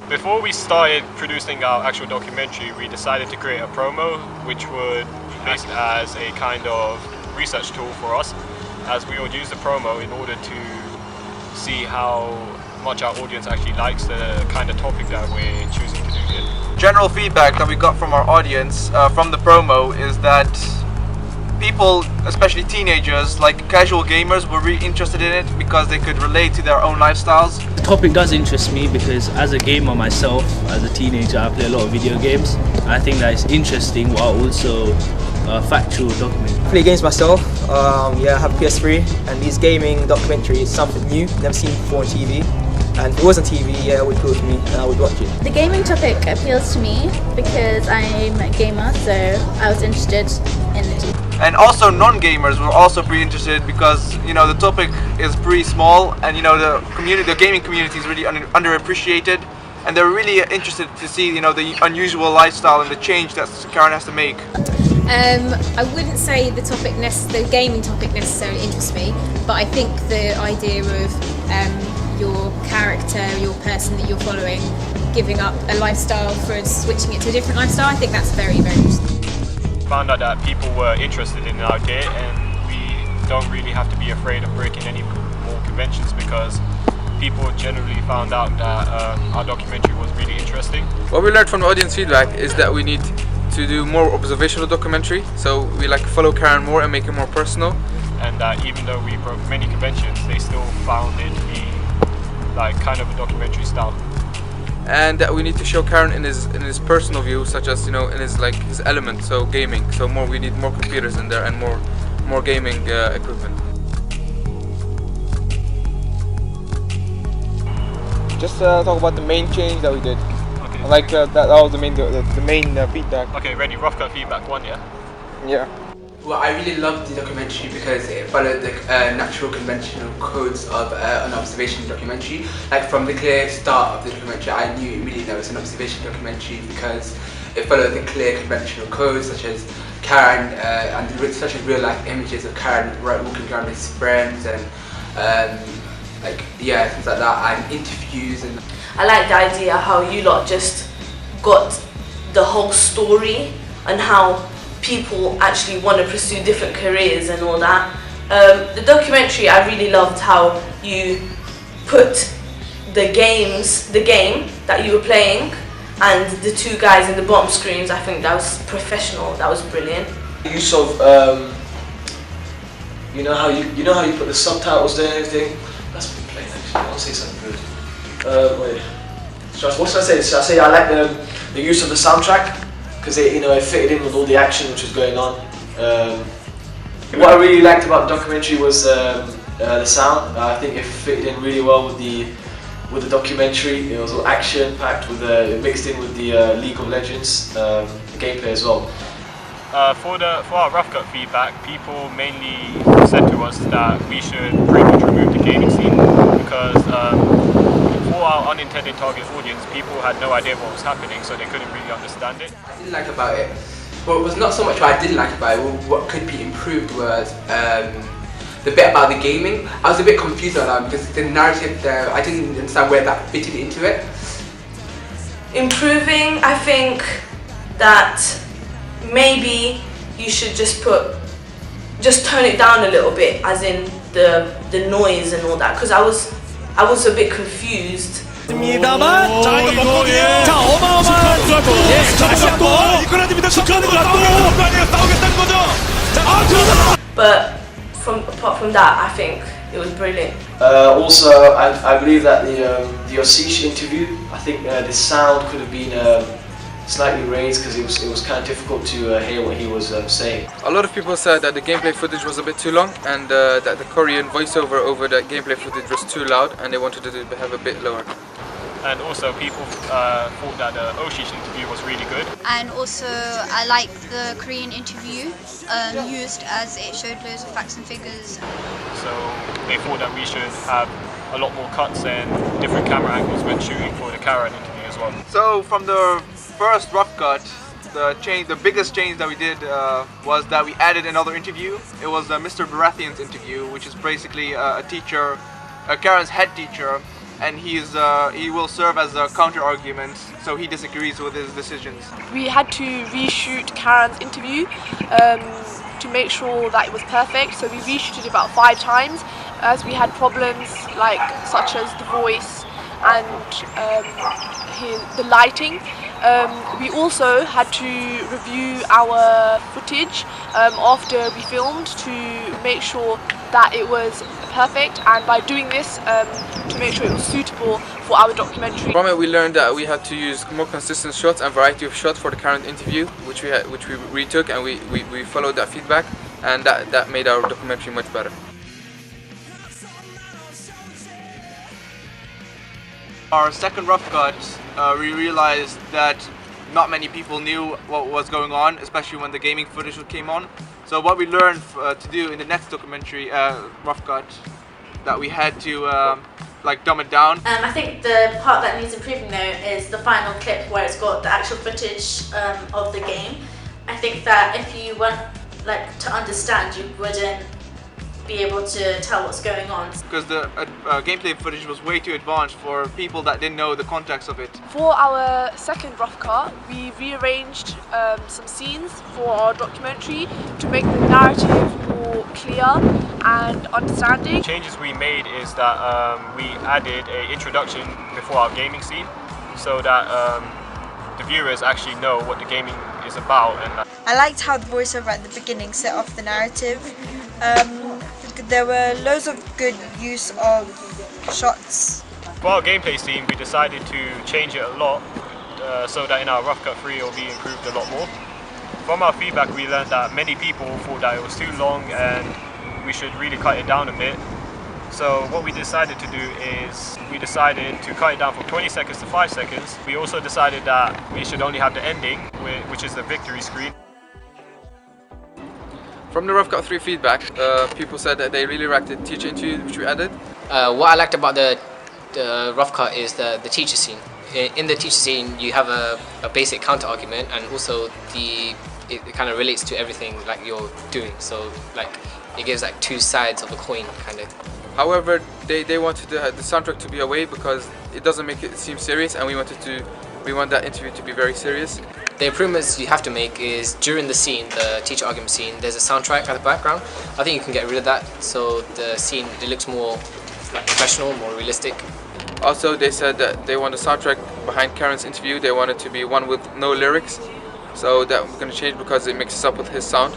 Before we started producing our actual documentary, we decided to create a promo which would act as a kind of research tool for us, as we would use the promo in order to see how much our audience actually likes the kind of topic that we're choosing to do here. General feedback that we got from our audience from the promo is that people, especially teenagers, like casual gamers, were really interested in it because they could relate to their own lifestyles. The topic does interest me because as a gamer myself, as a teenager, I play a lot of video games. I think that it's interesting while also factual documentary. I play games myself. I have a PS3, and these gaming documentaries is something new, never seen before on TV. And if it was on TV, it would appeal to me and I would watch it. The gaming topic appeals to me because I'm a gamer, so I was interested in it. And also non-gamers were also pretty interested because, you know, the topic is pretty small, and, you know, the gaming community is really underappreciated, and they're really interested to see, you know, the unusual lifestyle and the change that Karen has to make. I wouldn't say the gaming topic necessarily interests me, but I think the idea of your character, your person that you're following, giving up a lifestyle for switching it to a different lifestyle, I think that's very, very interesting. Found out that people were interested in the idea, and we don't really have to be afraid of breaking any more conventions because people generally found out that our documentary was really interesting. What we learned from the audience feedback is that we need to do more observational documentary, so we follow Karen more and make it more personal. And that even though we broke many conventions, they still found it to be like kind of a documentary style. And that we need to show Karen in his personal view, such as, you know, in his element, so gaming. So we need more computers in there and more gaming equipment. Just talk about the main change that we did. Okay. Like that was the main feedback. Okay, ready. Rough cut feedback 1, yeah. Yeah. Well, I really loved the documentary because it followed the natural conventional codes of an observation documentary. Like from the clear start of the documentary, I knew immediately that it was an observation documentary because it followed the clear conventional codes such as Karen and such as real life images of Karen walking around with his friends and things like that, and interviews. And I like the idea how you lot just got the whole story and how people actually want to pursue different careers and all that. The documentary, I really loved how you put the game that you were playing and the two guys in the bottom screens. I think that was professional, that was brilliant. Use of you know how you put the subtitles there and everything. That's been playing actually. I'll say something good. Wait. What should I say? Should I say I like the use of the soundtrack? Because it fitted in with all the action which was going on. What I really liked about the documentary was the sound. I think it fitted in really well with the documentary. It was all action packed with mixed in with the League of Legends gameplay as well. For our rough cut feedback, people mainly said to us that we should pretty much remove the gaming scene because for our unintended target audience, people had no idea what was happening, so they couldn't really understand it. I didn't like about it, well, it was not so much what I didn't like about it, what could be improved was the bit about the gaming. I was a bit confused on that because the narrative there, I didn't understand where that fitted into it. Improving, I think that maybe you should just tone it down a little bit, as in the noise and all that, because I was a bit confused. But apart from that, I think it was brilliant. Also, I believe that the Osish interview, I think the sound could have been slightly raised because it was kind of difficult to hear what he was saying. A lot of people said that the gameplay footage was a bit too long and that the Korean voiceover over that gameplay footage was too loud and they wanted to have a bit lower. And also people thought that the Oshish interview was really good. And also I like the Korean interview used as it showed loads of facts and figures. So they thought that we should have a lot more cuts and different camera angles when shooting for the Karen interview as well. So from the first rough cut, the biggest change that we did was that we added another interview. It was Mr. Baratheon's interview, which is basically a teacher, Karen's head teacher, and he will serve as a counter argument, so he disagrees with his decisions. We had to reshoot Karen's interview to make sure that it was perfect, so we reshooted about 5 times as we had problems such as the voice and the lighting. We also had to review our footage after we filmed to make sure that it was perfect, and by doing this to make sure it was suitable for our documentary. From it we learned that we had to use more consistent shots and variety of shots for the current interview, which we retook, and we followed that feedback, and that made our documentary much better. Our second rough cut, we realized that not many people knew what was going on, especially when the gaming footage came on. So what we learned to do in the next documentary rough cut, that we had to dumb it down. I think the part that needs improving though is the final clip where it's got the actual footage of the game. I think that if you want to understand, you wouldn't be able to tell what's going on. Because the gameplay footage was way too advanced for people that didn't know the context of it. For our second rough cut, we rearranged some scenes for our documentary to make the narrative more clear and understanding. The changes we made is that we added an introduction before our gaming scene, so that the viewers actually know what the gaming is about. And I liked how the voiceover at the beginning set off the narrative. There were loads of good use of shots. For our gameplay scene, we decided to change it a lot so that in our Rough Cut 3 it will be improved a lot more. From our feedback, we learned that many people thought that it was too long and we should really cut it down a bit. So what we decided to do is we decided to cut it down from 20 seconds to 5 seconds. We also decided that we should only have the ending, which is the victory screen. From the Rough Cut 3 feedback, people said that they really liked the teacher interview which we added. What I liked about the Rough Cut is the teacher scene. In the teacher scene you have a basic counter argument, and also it kind of relates to everything you're doing, so it gives 2 sides of the coin kind of. However, they wanted the soundtrack to be away because it doesn't make it seem serious, and we want that interview to be very serious. The improvements you have to make is during the scene, the teacher argument scene, there's a soundtrack at the background. I think you can get rid of that so the scene looks more professional, more realistic. Also, they said that they want a soundtrack behind Karen's interview. They want it to be one with no lyrics, so that we're going to change because it mixes up with his sound.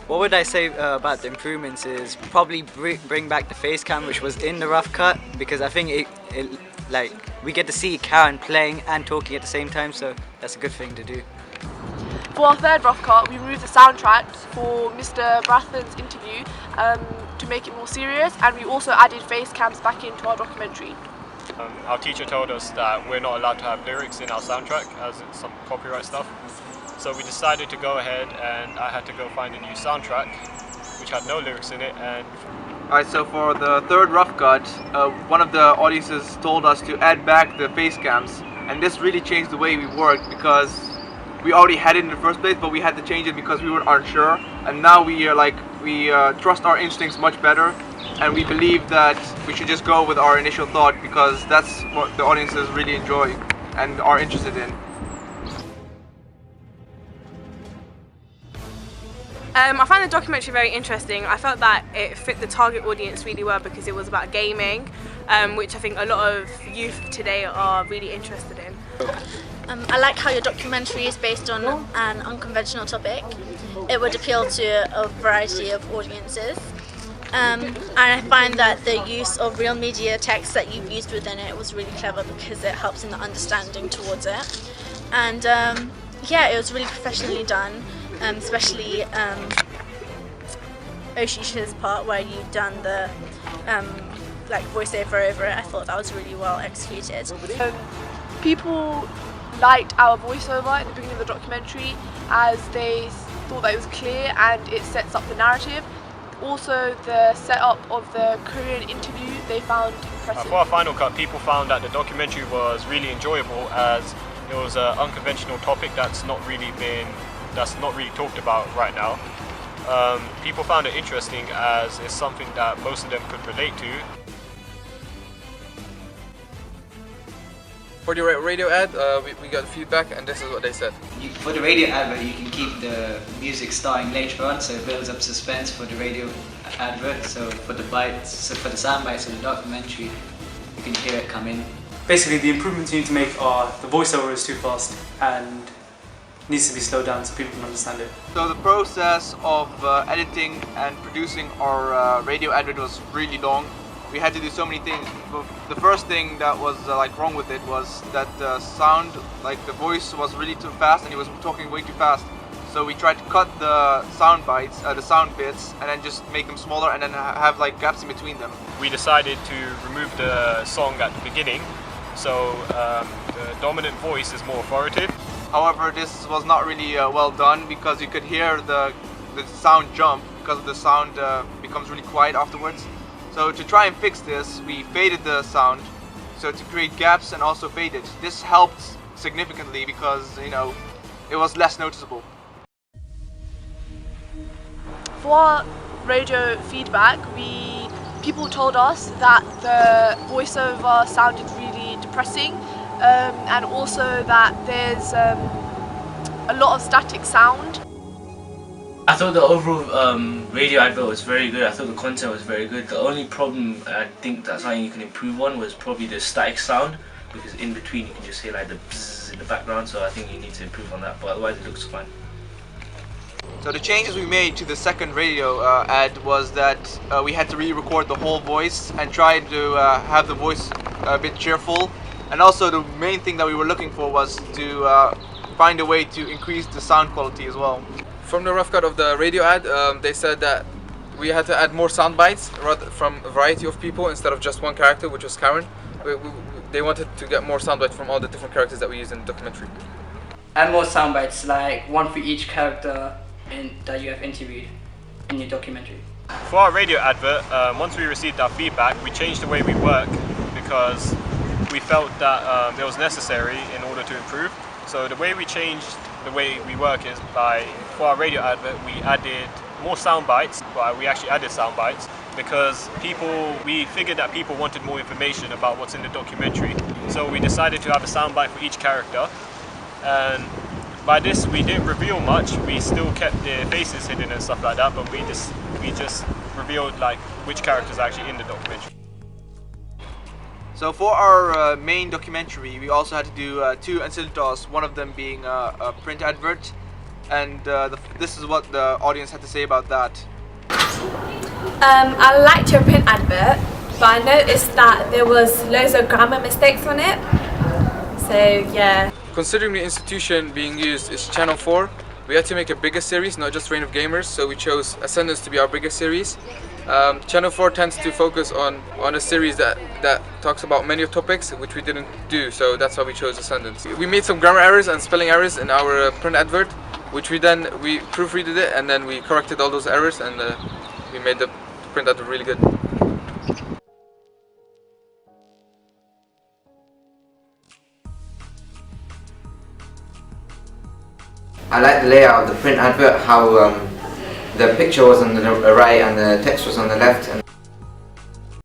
What would I say about the improvements is probably bring back the face cam which was in the rough cut, because I think we get to see Karen playing and talking at the same time, so that's a good thing to do. For our third rough cut, we removed the soundtrack for Mr. Brathen's interview to make it more serious, and we also added face cams back into our documentary. Our teacher told us that we're not allowed to have lyrics in our soundtrack as it's some copyright stuff. So we decided to go ahead, and I had to go find a new soundtrack which had no lyrics in it. And Alright, so for the third rough cut, one of the audiences told us to add back the face cams, and this really changed the way we worked because we already had it in the first place, but we had to change it because we aren't sure. And now we trust our instincts much better, and we believe that we should just go with our initial thought because that's what the audiences really enjoy and are interested in. I found the documentary very interesting. I felt that it fit the target audience really well because it was about gaming, which I think a lot of youth today are really interested in. I like how your documentary is based on an unconventional topic. It would appeal to a variety of audiences. And I find that the use of real media text that you've used within it was really clever because it helps in the understanding towards it. And yeah, it was really professionally done, especially Oshisha's part where you've done the voiceover over it. I thought that was really well executed. People liked our voiceover at the beginning of the documentary as they thought that it was clear and it sets up the narrative. Also, the setup of the Korean interview they found impressive. For our final cut, people found that the documentary was really enjoyable as it was an unconventional topic that's not really talked about right now. People found it interesting as it's something that most of them could relate to. For the radio ad, we got feedback, and this is what they said. For the radio advert, you can keep the music starting later on, so it builds up suspense for the radio advert. So for the sound bites of the documentary, you can hear it come in. Basically, the improvements you need to make are the voiceover is too fast and needs to be slowed down so people can understand it. So the process of editing and producing our radio advert was really long. We had to do so many things. The first thing that was wrong with it was that the sound, the voice was really too fast and he was talking way too fast. So we tried to cut the sound bites, the sound bits, and then just make them smaller and then have gaps in between them. We decided to remove the song at the beginning, so the dominant voice is more authoritative. However, this was not really well done because you could hear the sound jump because the sound becomes really quiet afterwards. So to try and fix this, we faded the sound, so to create gaps and also fade it. This helped significantly because, it was less noticeable. For our radio feedback, people told us that the voiceover sounded really depressing, and also that there's a lot of static sound. I thought the overall radio advert was very good. I thought the content was very good. The only problem I think that's something you can improve on was probably the static sound, because in between you can just hear the bzzz in the background, so I think you need to improve on that, but otherwise it looks fine. So the changes we made to the second radio ad was that we had to re-record the whole voice and try to have the voice a bit cheerful. And also the main thing that we were looking for was to find a way to increase the sound quality as well. From the rough cut of the radio ad, they said that we had to add more sound bites from a variety of people instead of just one character, which was Karen. They wanted to get more sound bites from all the different characters that we used in the documentary. And more sound bites, one for each character that you have interviewed in your documentary. For our radio advert, once we received our feedback, we changed the way we work because we felt that it was necessary in order to improve. So the way we changed the way we work is for our radio advert, we added more sound bites. Well, we actually added sound bites because we figured that people wanted more information about what's in the documentary. So we decided to have a sound bite for each character. And by this, we didn't reveal much. We still kept their faces hidden and stuff like that, but we just revealed which characters are actually in the documentary. So for our main documentary, we also had to do 2 incidentals, one of them being a print advert, and this is what the audience had to say about that. I liked your print advert, but I noticed that there was loads of grammar mistakes on it, so yeah. Considering the institution being used is Channel 4, we had to make a bigger series, not just Reign of Gamers, so we chose Ascendance to be our biggest series. Channel 4 tends to focus on a series that talks about many topics, which we didn't do, so that's why we chose Ascendance. We made some grammar errors and spelling errors in our print advert, which we proofreaded it and then we corrected all those errors, and we made the print advert really good. I like the layout of the print advert, how the picture was on the right and the text was on the left.